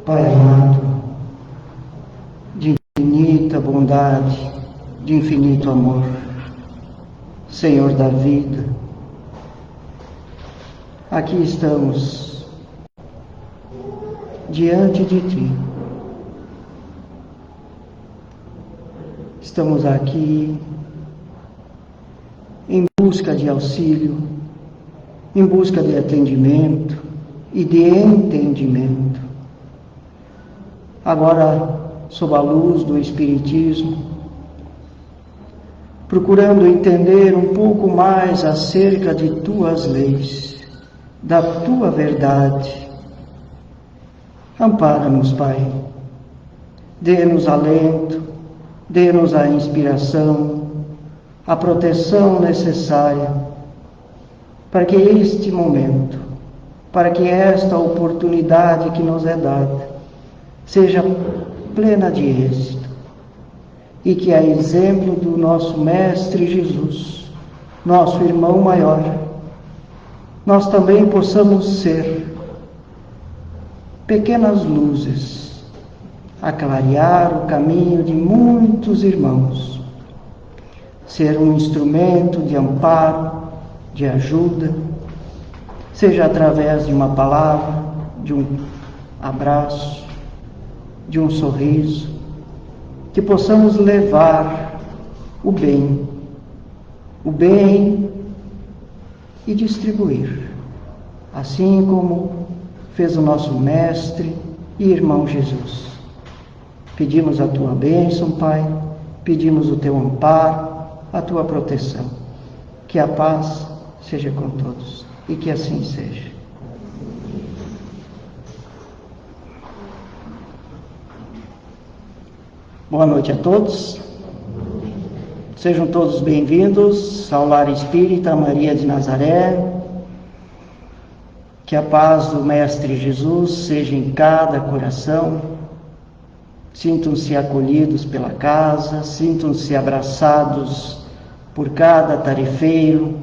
Pai amado, de infinita bondade, de infinito amor, Senhor da vida, aqui estamos diante de Ti. Estamos aqui em busca de auxílio, em busca de atendimento e de entendimento. Agora, sob a luz do Espiritismo, procurando entender um pouco mais acerca de Tuas leis, da Tua verdade. Ampara-nos, Pai. Dê-nos alento, dê-nos a inspiração, a proteção necessária para que este momento, para que esta oportunidade que nos é dada, seja plena de êxito e que, a exemplo do nosso Mestre Jesus, nosso irmão maior, nós também possamos ser pequenas luzes a clarear o caminho de muitos irmãos, ser um instrumento de amparo, de ajuda, seja através de uma palavra, de um abraço, de um sorriso, que possamos levar o bem e distribuir, assim como fez o nosso Mestre e irmão Jesus. Pedimos a Tua bênção, Pai, pedimos o Teu amparo, a Tua proteção, que a paz seja com todos e que assim seja. Boa noite a todos. Sejam todos bem-vindos ao Lar Espírita Maria de Nazaré. Que a paz do Mestre Jesus seja em cada coração. Sintam-se acolhidos pela casa, sintam-se abraçados por cada tarefeiro.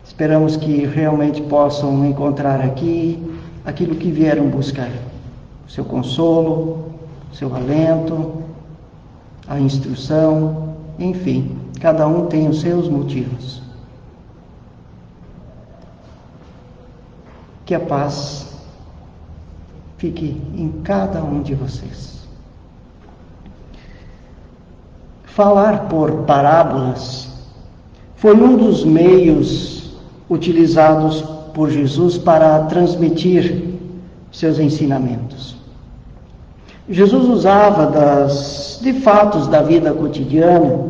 Esperamos que realmente possam encontrar aqui aquilo que vieram buscar: o seu consolo, o seu alento, a instrução, enfim, cada um tem os seus motivos. Que a paz fique em cada um de vocês. Falar por parábolas foi um dos meios utilizados por Jesus para transmitir seus ensinamentos. Jesus usava de fatos da vida cotidiana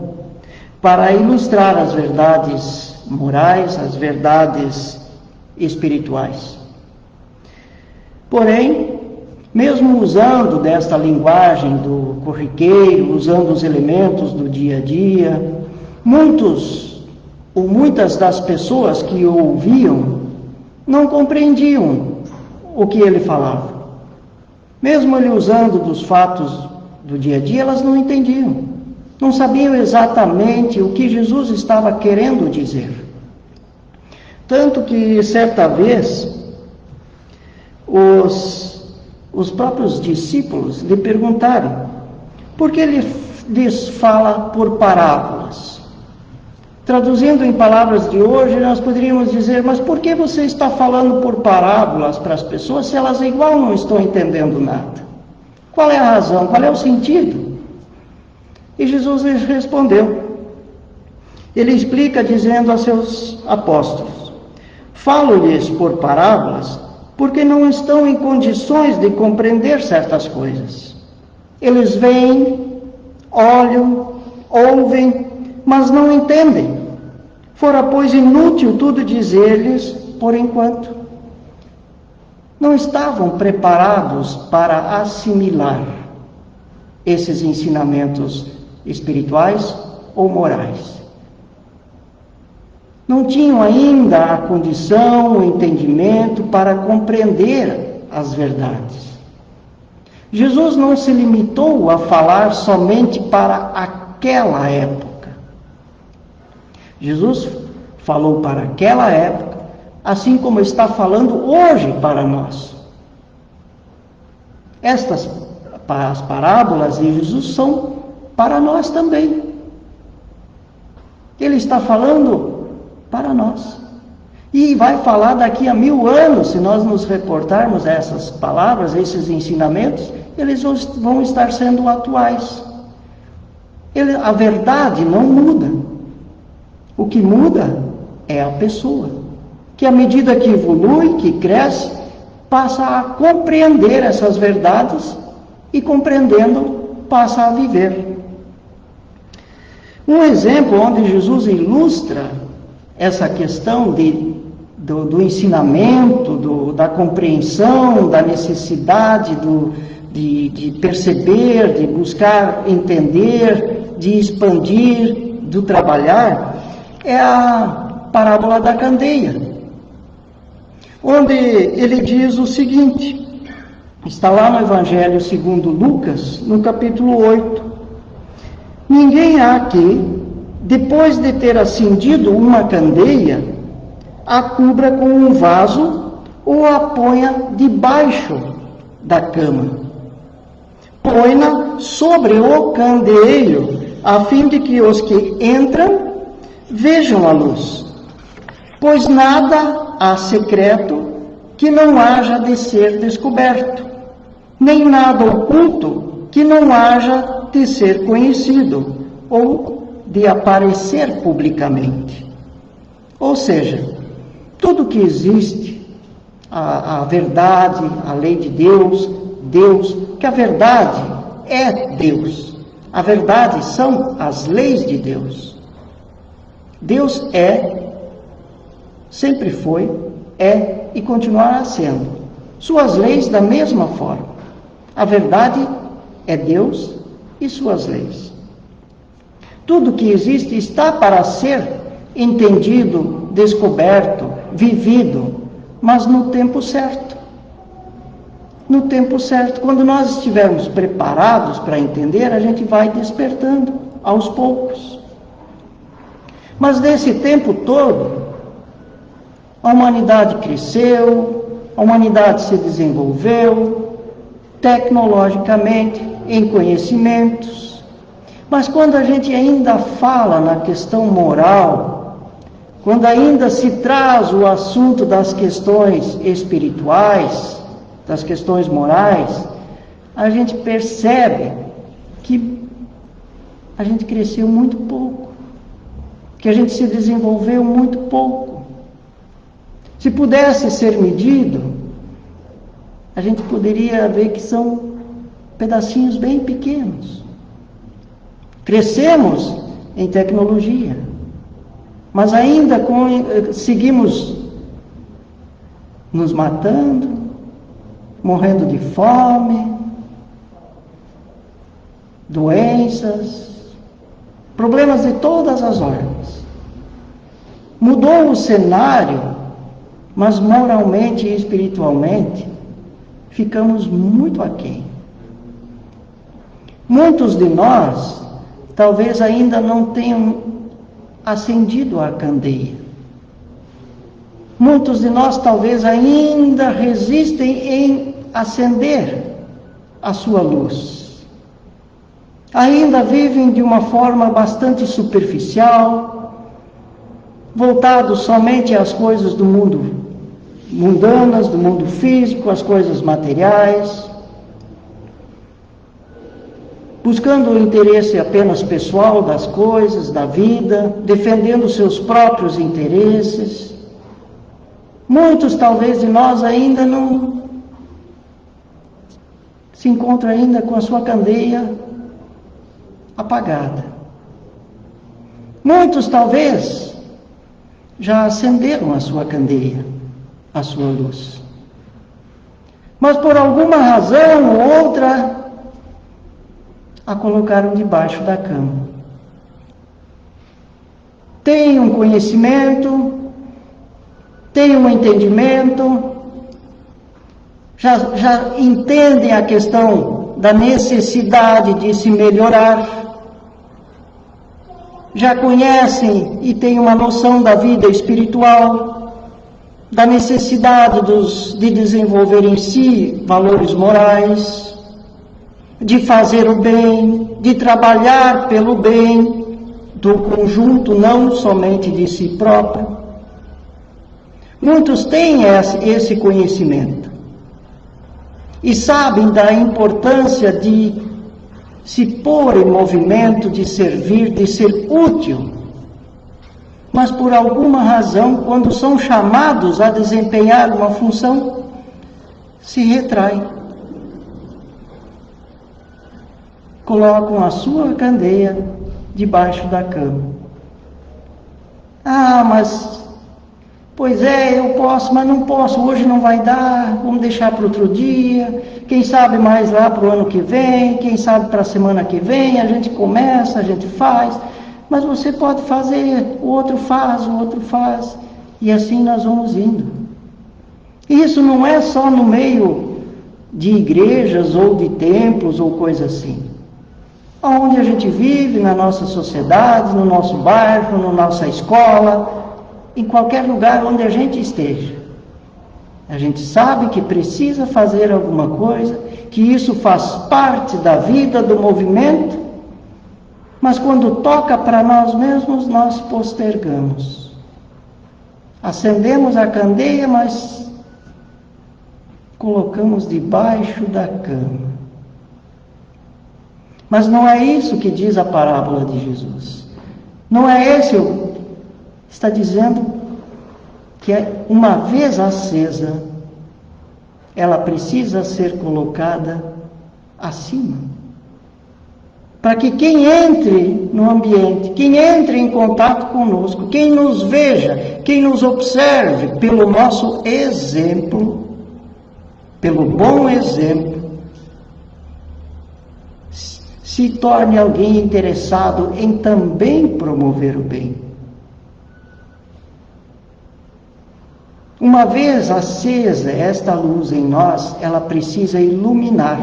para ilustrar as verdades morais, as verdades espirituais. Porém, mesmo usando desta linguagem do corriqueiro, usando os elementos do dia a dia, muitas das pessoas que o ouviam não compreendiam o que ele falava. Mesmo ele usando dos fatos do dia a dia, elas não entendiam. Não sabiam exatamente o que Jesus estava querendo dizer. Tanto que, certa vez, os próprios discípulos lhe perguntaram por que ele lhes fala por parábolas. Traduzindo em palavras de hoje, nós poderíamos dizer: mas por que você está falando por parábolas para as pessoas se elas igual não estão entendendo nada? Qual é a razão? Qual é o sentido? E Jesus lhes respondeu. Ele explica dizendo a seus apóstolos: falo-lhes por parábolas porque não estão em condições de compreender certas coisas. Eles veem, olham, ouvem, mas não entendem. Fora, pois, inútil tudo dizer-lhes por enquanto. Não estavam preparados para assimilar esses ensinamentos espirituais ou morais. Não tinham ainda a condição, o entendimento para compreender as verdades. Jesus não se limitou a falar somente para aquela época. Jesus falou para aquela época, assim como está falando hoje para nós. as parábolas de Jesus são para nós também. Ele está falando para nós. E vai falar daqui a 1000 anos, se nós nos reportarmos a essas palavras, a esses ensinamentos, eles vão estar sendo atuais. A verdade não muda. O que muda é a pessoa, que à medida que evolui, que cresce, passa a compreender essas verdades e, compreendendo, passa a viver. Um exemplo onde Jesus ilustra essa questão do ensinamento, da compreensão, da necessidade de perceber, de buscar entender, de expandir, do trabalhar, é a parábola da candeia, onde ele diz o seguinte, está lá no Evangelho segundo Lucas, no capítulo 8, ninguém há que, depois de ter acendido uma candeia, a cubra com um vaso ou a ponha debaixo da cama. Põe-na sobre o candeeiro, a fim de que os que entram vejam a luz. Pois nada há secreto que não haja de ser descoberto, nem nada oculto que não haja de ser conhecido ou de aparecer publicamente. Ou seja, tudo que existe, a verdade, a lei de Deus, que a verdade é Deus. A verdade são as leis de Deus. Deus é, sempre foi, é e continuará sendo. Suas leis da mesma forma. A verdade é Deus e suas leis. Tudo que existe está para ser entendido, descoberto, vivido, mas no tempo certo. No tempo certo. Quando nós estivermos preparados para entender, a gente vai despertando aos poucos. Mas nesse tempo todo, a humanidade cresceu, a humanidade se desenvolveu, tecnologicamente, em conhecimentos. Mas quando a gente ainda fala na questão moral, quando ainda se traz o assunto das questões espirituais, das questões morais, a gente percebe que a gente cresceu muito pouco, que a gente se desenvolveu muito pouco. Se pudesse ser medido, a gente poderia ver que são pedacinhos bem pequenos. Crescemos em tecnologia, mas ainda seguimos nos matando, morrendo de fome, doenças, problemas de todas as ordens. Mudou o cenário, mas moralmente e espiritualmente ficamos muito aquém. Muitos de nós talvez ainda não tenham acendido a candeia. Muitos de nós talvez ainda resistem em acender a sua luz. Ainda vivem de uma forma bastante superficial, voltados somente às coisas do mundo mundanas, do mundo físico, às coisas materiais, buscando o interesse apenas pessoal das coisas, da vida, defendendo seus próprios interesses. Muitos, talvez, de nós ainda não se encontram ainda com a sua candeia apagada. Muitos, talvez, já acenderam a sua candeia, a sua luz. Mas por alguma razão ou outra, a colocaram debaixo da cama. Tem um conhecimento, tem um entendimento, já entendem a questão da necessidade de se melhorar, já conhecem e têm uma noção da vida espiritual, da necessidade de desenvolver em si valores morais, de fazer o bem, de trabalhar pelo bem do conjunto, não somente de si próprio. Muitos têm esse conhecimento e sabem da importância de se pôr em movimento, de servir, de ser útil. Mas por alguma razão, quando são chamados a desempenhar uma função, se retraem. Colocam a sua candeia debaixo da cama. Pois é, eu posso, mas não posso, hoje não vai dar, vamos deixar para outro dia, quem sabe mais lá para o ano que vem, quem sabe para a semana que vem, a gente começa, a gente faz, mas você pode fazer, o outro faz, e assim nós vamos indo. E isso não é só no meio de igrejas ou de templos ou coisa assim. Onde a gente vive, na nossa sociedade, no nosso bairro, na nossa escola, em qualquer lugar onde a gente esteja. A gente sabe que precisa fazer alguma coisa, que isso faz parte da vida, do movimento, mas quando toca para nós mesmos, nós postergamos. Acendemos a candeia, mas colocamos debaixo da cama. Mas não é isso que diz a parábola de Jesus. Não é esse o... Está dizendo que uma vez acesa, ela precisa ser colocada acima. Para que quem entre no ambiente, quem entre em contato conosco, quem nos veja, quem nos observe pelo nosso exemplo, pelo bom exemplo, se torne alguém interessado em também promover o bem. Uma vez acesa esta luz em nós, ela precisa iluminar,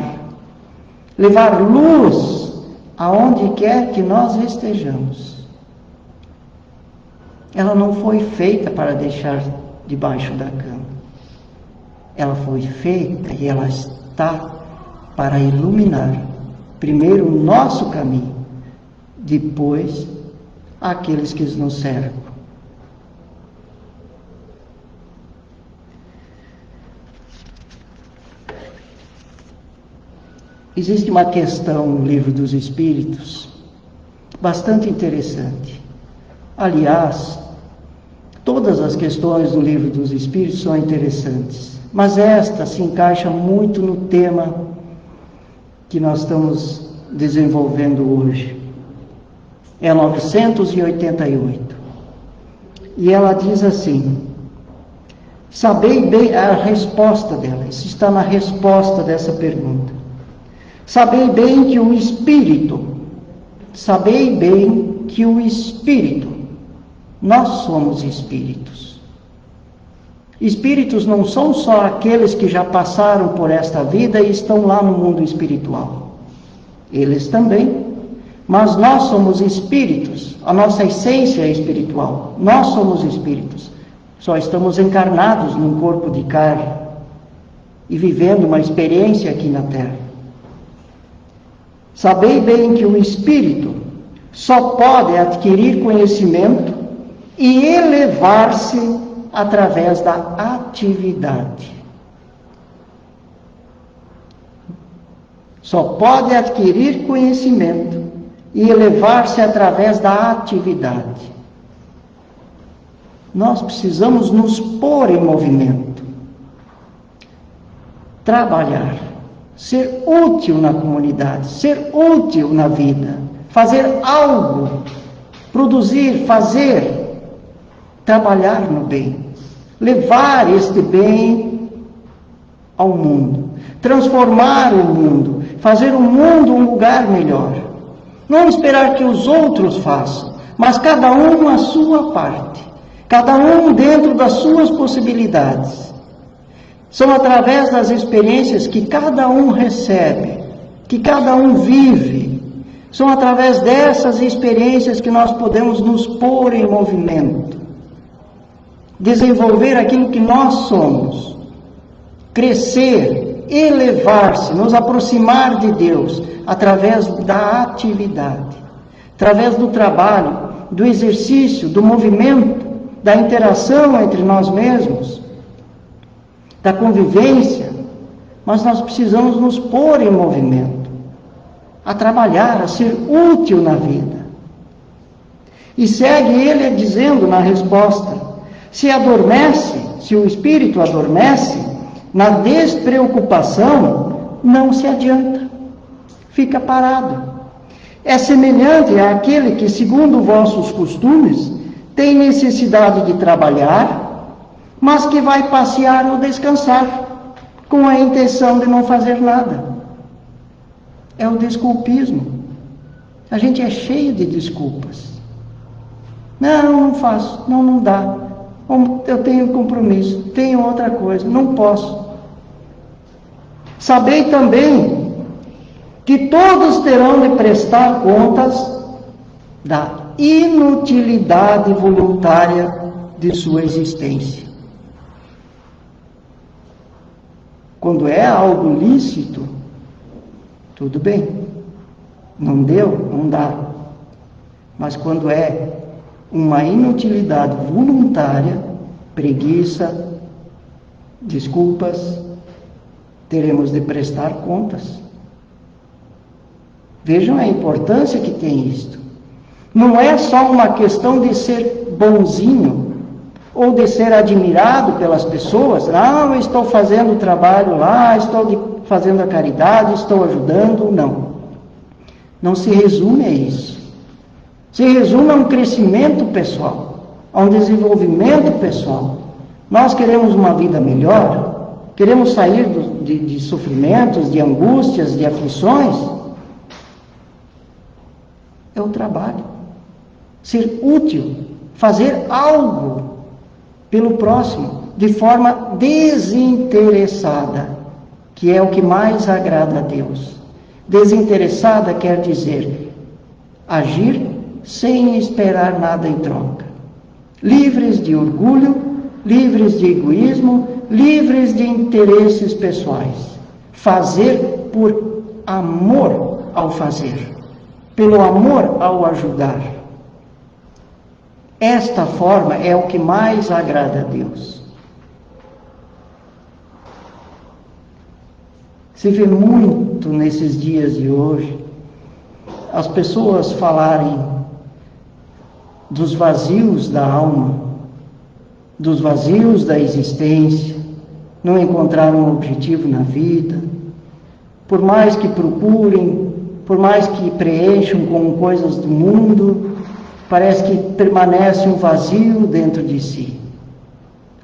levar luz aonde quer que nós estejamos. Ela não foi feita para deixar debaixo da cama. Ela foi feita e ela está para iluminar, primeiro o nosso caminho, depois aqueles que nos cercam. Existe uma questão no Livro dos Espíritos bastante interessante. Aliás, todas as questões do Livro dos Espíritos são interessantes, mas esta se encaixa muito no tema que nós estamos desenvolvendo hoje. É 988. E ela diz assim: sabei bem, a resposta dela, isso está na resposta dessa pergunta. Sabei bem que o Espírito, nós somos espíritos. Espíritos não são só aqueles que já passaram por esta vida e estão lá no mundo espiritual. Eles também. Mas nós somos espíritos, a nossa essência é espiritual. Nós somos espíritos. Só estamos encarnados num corpo de carne e vivendo uma experiência aqui na Terra. Sabei bem que o Espírito só pode adquirir conhecimento e elevar-se através da atividade. Só pode adquirir conhecimento e elevar-se através da atividade. Nós precisamos nos pôr em movimento, trabalhar, ser útil na comunidade, ser útil na vida, fazer algo, produzir, fazer, trabalhar no bem, levar este bem ao mundo, transformar o mundo, fazer o mundo um lugar melhor. Não esperar que os outros façam, mas cada um a sua parte, cada um dentro das suas possibilidades. São através das experiências que cada um recebe, que cada um vive. São através dessas experiências que nós podemos nos pôr em movimento, desenvolver aquilo que nós somos, crescer, elevar-se, nos aproximar de Deus através da atividade, através do trabalho, do exercício, do movimento, da interação entre nós mesmos, da convivência, mas nós precisamos nos pôr em movimento, a trabalhar, a ser útil na vida. E segue ele dizendo na resposta: se adormece, se o espírito adormece, na despreocupação, não se adianta, fica parado. É semelhante àquele que, segundo vossos costumes, tem necessidade de trabalhar, mas que vai passear ou descansar, com a intenção de não fazer nada. É o desculpismo. A gente é cheio de desculpas. Não faço, não dá. Eu tenho compromisso, tenho outra coisa, não posso. Sabei também que todos terão de prestar contas da inutilidade voluntária de sua existência. Quando é algo lícito, tudo bem. Não deu, não dá. Mas quando é uma inutilidade voluntária, preguiça, desculpas, teremos de prestar contas. Vejam a importância que tem isto. Não é só uma questão de ser bonzinho, ou de ser admirado pelas pessoas. Eu estou fazendo o trabalho lá, estou fazendo a caridade, estou ajudando. Não. Não se resume a isso. Se resume a um crescimento pessoal, a um desenvolvimento pessoal. Nós queremos uma vida melhor, queremos sair de sofrimentos, de angústias, de aflições. É o trabalho. Ser útil, fazer algo pelo próximo, de forma desinteressada, que é o que mais agrada a Deus. Desinteressada quer dizer agir sem esperar nada em troca. Livres de orgulho, livres de egoísmo, livres de interesses pessoais. Fazer por amor ao fazer, pelo amor ao ajudar. Esta forma é o que mais agrada a Deus. Se vê muito nesses dias de hoje as pessoas falarem dos vazios da alma, dos vazios da existência, não encontraram um objetivo na vida. Por mais que procurem, por mais que preencham com coisas do mundo, parece que permanece um vazio dentro de si.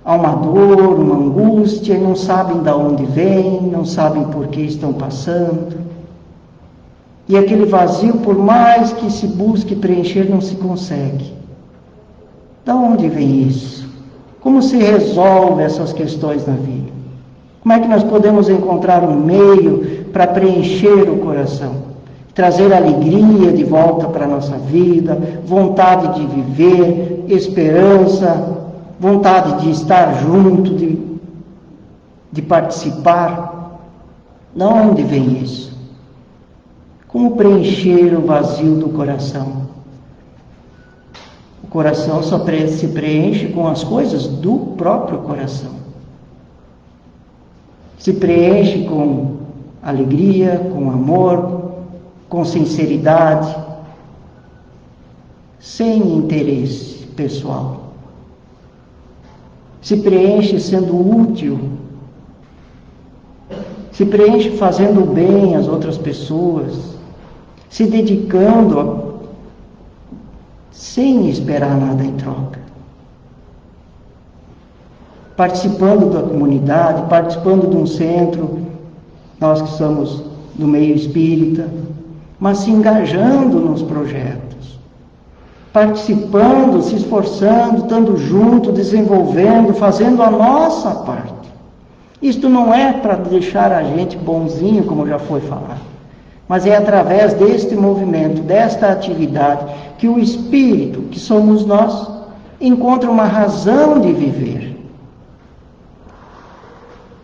Há uma dor, uma angústia, e não sabem de onde vem, não sabem por que estão passando. E aquele vazio, por mais que se busque preencher, não se consegue. De onde vem isso? Como se resolve essas questões na vida? Como é que nós podemos encontrar um meio para preencher o coração? Trazer alegria de volta para a nossa vida, vontade de viver, esperança, vontade de estar junto, de participar. De onde vem isso? Como preencher o vazio do coração? O coração só se preenche com as coisas do próprio coração. Se preenche com alegria, com amor, com sinceridade, sem interesse pessoal. Se preenche sendo útil, se preenche fazendo bem às outras pessoas, se dedicando sem esperar nada em troca. Participando da comunidade, participando de um centro, nós que somos do meio espírita, mas se engajando nos projetos, participando, se esforçando, estando junto, desenvolvendo, fazendo a nossa parte. Isto não é para deixar a gente bonzinho, como já foi falado, mas é através deste movimento, desta atividade, que o espírito, que somos nós, encontra uma razão de viver.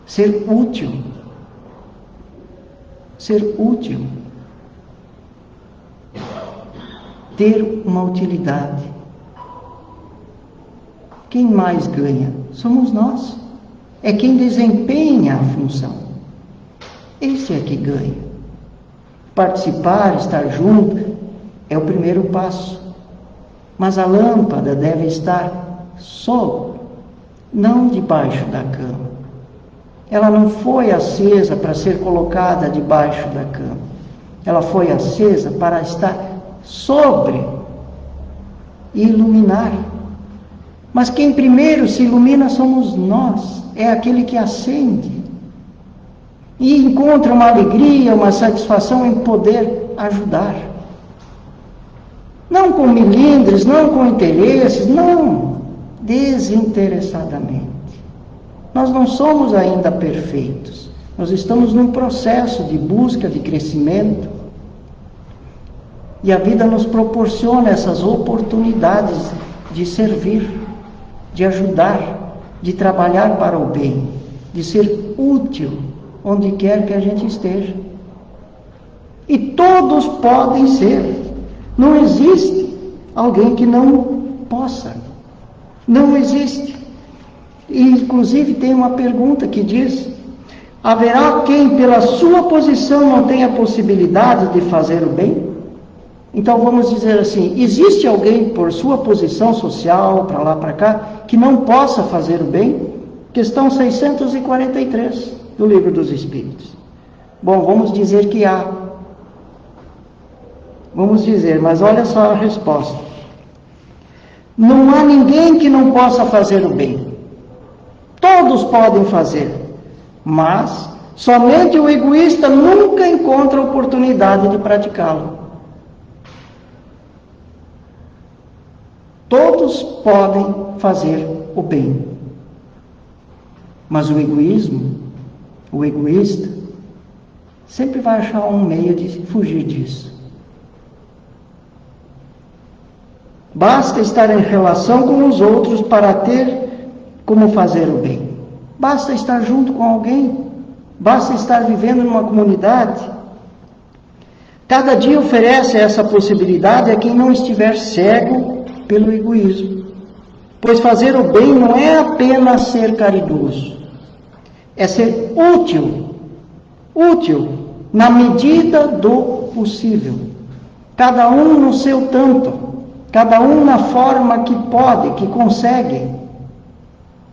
Ser útil, ser útil, ter uma utilidade. Quem mais ganha? Somos nós. É quem desempenha a função. Esse é que ganha. Participar, estar junto, é o primeiro passo. Mas a lâmpada deve estar sobre, não debaixo da cama. Ela não foi acesa para ser colocada debaixo da cama. Ela foi acesa para estar sobre e iluminar. Mas quem primeiro se ilumina somos nós. É aquele que acende. E encontra uma alegria, uma satisfação em poder ajudar. Não com milindres, não com interesses, não. Desinteressadamente. Nós não somos ainda perfeitos. Nós estamos num processo de busca, de crescimento. E a vida nos proporciona essas oportunidades de servir, de ajudar, de trabalhar para o bem, de ser útil onde quer que a gente esteja. E todos podem ser. Não existe alguém que não possa. Não existe. E, inclusive, tem uma pergunta que diz: haverá quem, pela sua posição, não tenha possibilidade de fazer o bem? Então, vamos dizer assim, existe alguém, por sua posição social, para lá, para cá, que não possa fazer o bem? Questão 643 do Livro dos Espíritos. Bom, vamos dizer que há. Vamos dizer, mas olha só a resposta. Não há ninguém que não possa fazer o bem. Todos podem fazer, mas somente o egoísta nunca encontra a oportunidade de praticá-lo. Todos podem fazer o bem, mas o egoísmo, o egoísta, sempre vai achar um meio de fugir disso. Basta estar em relação com os outros para ter como fazer o bem. Basta estar junto com alguém. Basta estar vivendo numa comunidade. Cada dia oferece essa possibilidade a quem não estiver cego pelo egoísmo. Pois fazer o bem não é apenas ser caridoso. É ser útil. Útil na medida do possível. Cada um no seu tanto. Cada um na forma que pode, que consegue,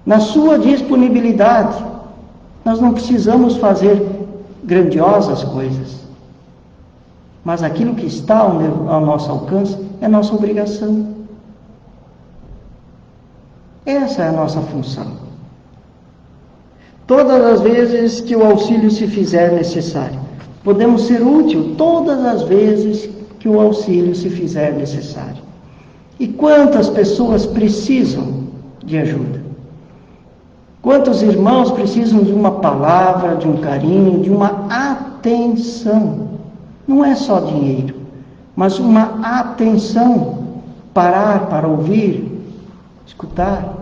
na sua disponibilidade. Nós não precisamos fazer grandiosas coisas, mas aquilo que está ao nosso alcance é nossa obrigação. Essa é a nossa função. Todas as vezes que o auxílio se fizer necessário, podemos ser útil todas as vezes que o auxílio se fizer necessário. E quantas pessoas precisam de ajuda? Quantos irmãos precisam de uma palavra, de um carinho, de uma atenção? Não é só dinheiro, mas uma atenção. Parar para ouvir, escutar,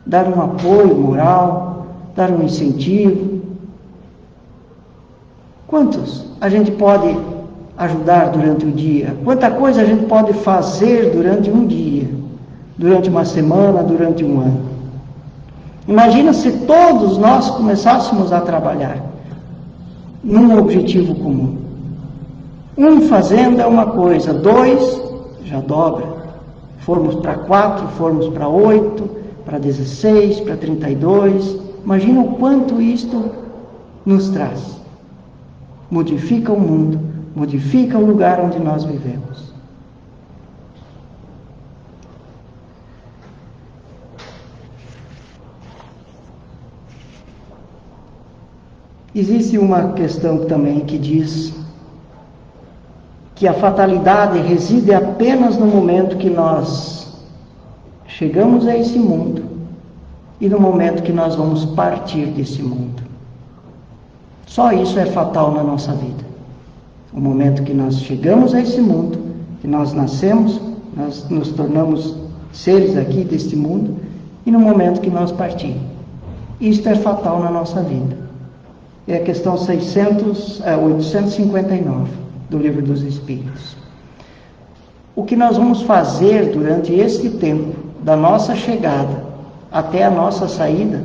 dar um apoio moral, dar um incentivo. Quantos a gente pode ajudar durante o dia? Quanta coisa a gente pode fazer durante um dia, durante uma semana, durante um ano? Imagina se todos nós começássemos a trabalhar num objetivo comum. Um fazendo é uma coisa, dois já dobra. Formos para 4, formos para 8, para 16, para 32. Imagina o quanto isto nos traz. Modifica o mundo, modifica o lugar onde nós vivemos. Existe uma questão também que diz que a fatalidade reside apenas no momento que nós chegamos a esse mundo e no momento que nós vamos partir desse mundo. Só isso é fatal na nossa vida. O momento que nós chegamos a esse mundo, que nós nascemos, nós nos tornamos seres aqui deste mundo, e no momento que nós partimos. Isto é fatal na nossa vida. É a questão 859 do Livro dos Espíritos. O que nós vamos fazer durante este tempo, da nossa chegada até a nossa saída,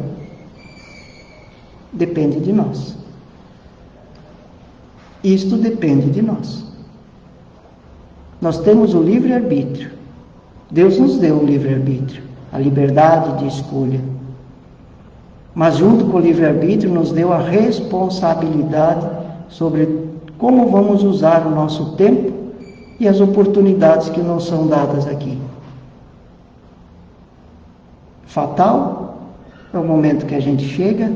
depende de nós. Isto depende de nós. Nós temos o livre-arbítrio. Deus nos deu o livre-arbítrio, a liberdade de escolha. Mas junto com o livre-arbítrio nos deu a responsabilidade sobre como vamos usar o nosso tempo e as oportunidades que nos são dadas aqui. Fatal é o momento que a gente chega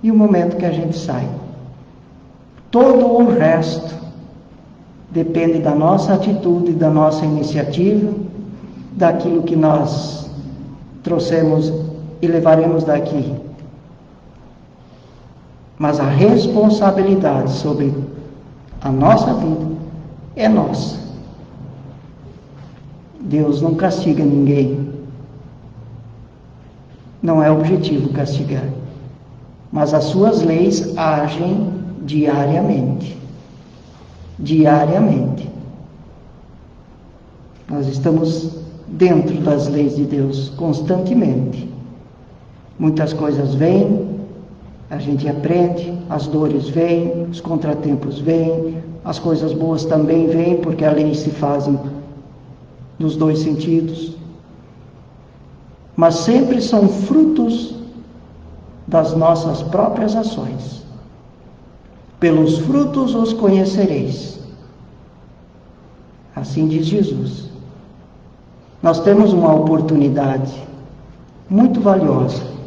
e o momento que a gente sai. Todo o resto depende da nossa atitude, da nossa iniciativa, daquilo que nós trouxemos e levaremos daqui. Mas a responsabilidade sobre a nossa vida é nossa. Deus não castiga ninguém. Não é objetivo castigar. Mas as suas leis agem diariamente. Diariamente. Nós estamos dentro das leis de Deus constantemente. Muitas coisas vêm, a gente aprende, as dores vêm, os contratempos vêm, as coisas boas também vêm, porque a lei se faz nos dois sentidos. Mas sempre são frutos das nossas próprias ações. Pelos frutos os conhecereis. Assim diz Jesus. Nós temos uma oportunidade muito valiosa.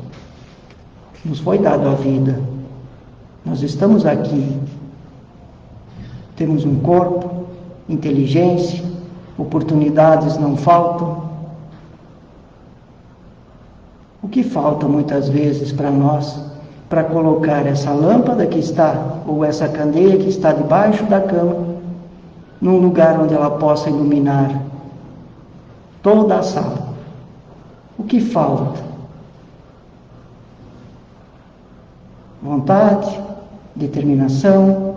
Nos foi dado a vida. Nós estamos aqui. Temos um corpo, inteligência, oportunidades não faltam. O que falta muitas vezes para nós, para colocar essa lâmpada que está, ou essa candeia que está debaixo da cama, num lugar onde ela possa iluminar toda a sala? O que falta? Vontade, determinação.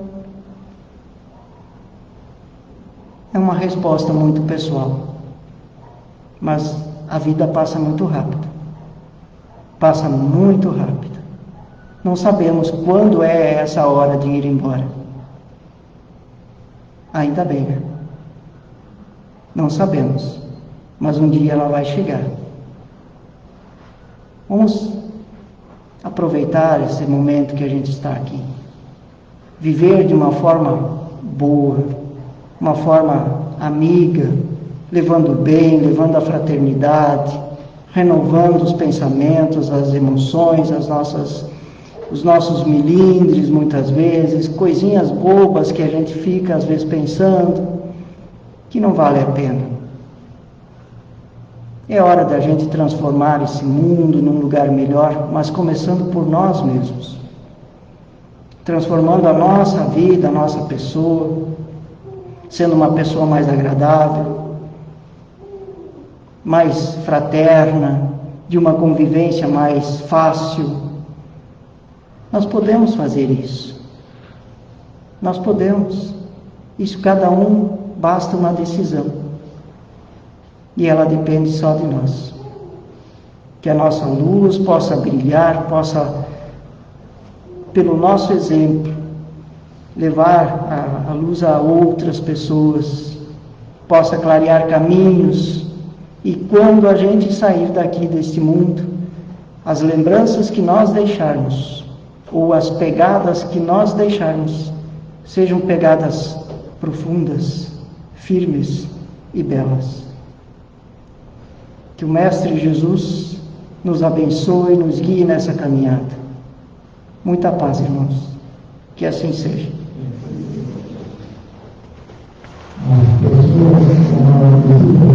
É uma resposta muito pessoal. Mas a vida passa muito rápido. Passa muito rápido. Não sabemos quando é essa hora de ir embora. Ainda bem, né? Não sabemos. Mas um dia ela vai chegar. Vamos aproveitar esse momento que a gente está aqui. Viver de uma forma boa, uma forma amiga, levando o bem, levando a fraternidade, renovando os pensamentos, as emoções, os nossos milindres, muitas vezes, coisinhas bobas que a gente fica às vezes pensando, que não vale a pena. É hora da gente transformar esse mundo num lugar melhor, mas começando por nós mesmos. Transformando a nossa vida, a nossa pessoa, sendo uma pessoa mais agradável, mais fraterna, de uma convivência mais fácil. Nós podemos fazer isso. Nós podemos. Isso cada um, basta uma decisão. E ela depende só de nós. Que a nossa luz possa brilhar, possa, pelo nosso exemplo, levar a luz a outras pessoas, possa clarear caminhos. E quando a gente sair daqui deste mundo, as lembranças que nós deixarmos, ou as pegadas que nós deixarmos, sejam pegadas profundas, firmes e belas. Que o Mestre Jesus nos abençoe e nos guie nessa caminhada. Muita paz, irmãos. Que assim seja. Amém.